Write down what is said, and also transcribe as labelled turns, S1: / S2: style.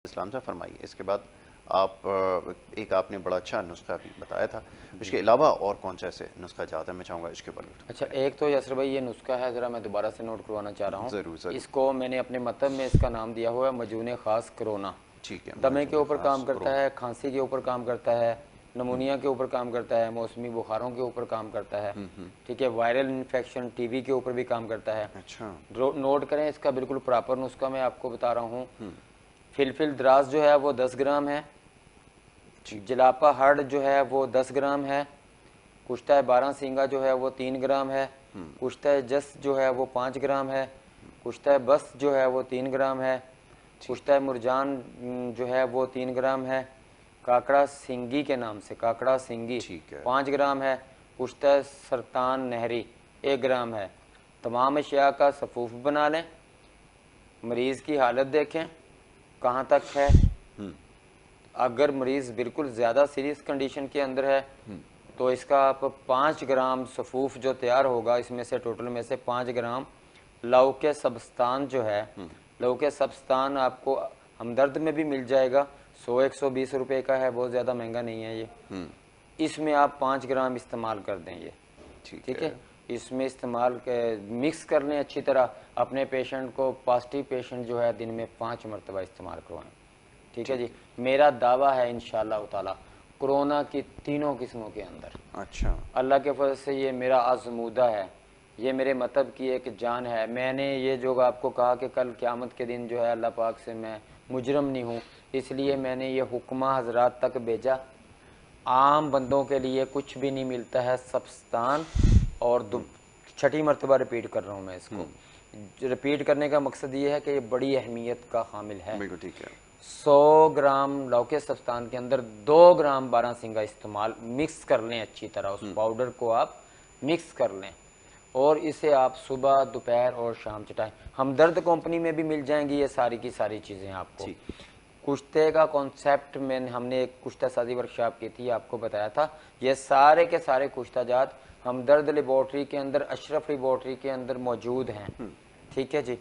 S1: इस्लाम से फरमाइए। इसके बाद आप एक आपने बड़ा अच्छा नुस्खा भी बताया था, इसके अलावा और कौन सा ऐसे नुस्खा जाता है, मैं चाहूँगा इसके ऊपर
S2: अच्छा, एक तो यसर भाई ये नुस्खा है, ज़रा मैं दोबारा से नोट करवाना चाह रहा हूँ।
S1: ज़रूर ज़रूर।
S2: इसको मैंने अपने मतब में इसका नाम दिया हुआ है मजून ख़ास कोरोना।
S1: ठीक है,
S2: दमे के
S1: माजून
S2: ऊपर
S1: खास
S2: काम करता
S1: कोरोना।
S2: है, खांसी के ऊपर काम करता है, नमूनिया के ऊपर काम करता है, मौसमी बुखारों के ऊपर काम करता है। ठीक है, वायरल इन्फेक्शन टीबी के ऊपर भी काम करता है।
S1: अच्छा।
S2: नोट करें, इसका बिल्कुल प्रॉपर नुस्खा मैं आपको बता रहा हूँ। फिलफिल द्रास जो है वो 10 ग्राम है। जलापा हर्ड जो है वो 10 ग्राम है। कुश्ता बारह सिंगा जो है वो 3 ग्राम है। कुश्ता जस जो है वो 5 ग्राम है। कुश्ता बस जो है वो 3 ग्राम है। कुश्ता मुरजान जो है वो 3 ग्राम है। काकड़ा सिंगी के नाम से काकड़ा सिंगी
S1: ठीक है।
S2: 5 ग्राम है। कुश्ता सरतान नहरी 1 ग्राम है। तमाम अशिया का सफूफ बना लें, मरीज़ की हालत देखें कहाँ तक है। अगर मरीज़ बिल्कुल ज़्यादा सीरियस कंडीशन के अंदर है तो इसका आप 5 ग्राम सफूफ जो तैयार होगा, इसमें से टोटल में से 5 ग्राम लव के सब्स्तान जो है, लव के सब्स्तान आपको हमदर्द में भी मिल जाएगा। 100-120 रुपये का है, बहुत ज़्यादा महंगा नहीं है ये। इसमें आप 5 ग्राम इस्तेमाल कर दें ये। ठीक है, इसमें इस्तेमाल मिक्स कर लें अच्छी तरह। अपने पेशेंट को, पॉजिटिव पेशेंट जो है, दिन में 5 मरतबा इस्तेमाल करवाएं। ठीक है जी, मेरा दावा है इंशाअल्लाह ताला कोरोना की तीनों किस्मों के अंदर,
S1: अच्छा,
S2: अल्लाह के फजल से ये मेरा आजमूदा है, ये मेरे मतलब की एक जान है। मैंने ये जो आपको कहा कि कल क़यामत के दिन जो है अल्लाह पाक से मैं मुजरम नहीं हूँ, इसलिए मैंने ये हुक्मा हजरात तक भेजा। आम बंदों के लिए कुछ भी नहीं मिलता है सब्स्तान। और छठी मरतबा रिपीट कर रहा हूँ मैं इसको। रिपीट करने का मकसद ये है कि ये बड़ी अहमियत का हामिल है।
S1: बिल्कुल ठीक है।
S2: 100 ग्राम लौके सब्स्तान के अंदर 2 ग्राम बारहसिंगा इस्तेमाल, मिक्स कर लें अच्छी तरह। उस पाउडर को आप मिक्स कर लें और इसे आप सुबह, दोपहर और शाम चटाएं। हमदर्द कंपनी में भी मिल जाएंगी ये सारी की सारी चीज़ें आपको।
S1: ठीक।
S2: कुश्ते का कॉन्सेप्ट में हमने एक कुश्ता साजी वर्कशॉप की थी, आपको बताया था। ये सारे के सारे कुश्ताजात हमदर्द लेबॉर्ट्री के अंदर, अशरफ लेबॉर्ट्री के अंदर मौजूद हैं। ठीक है जी।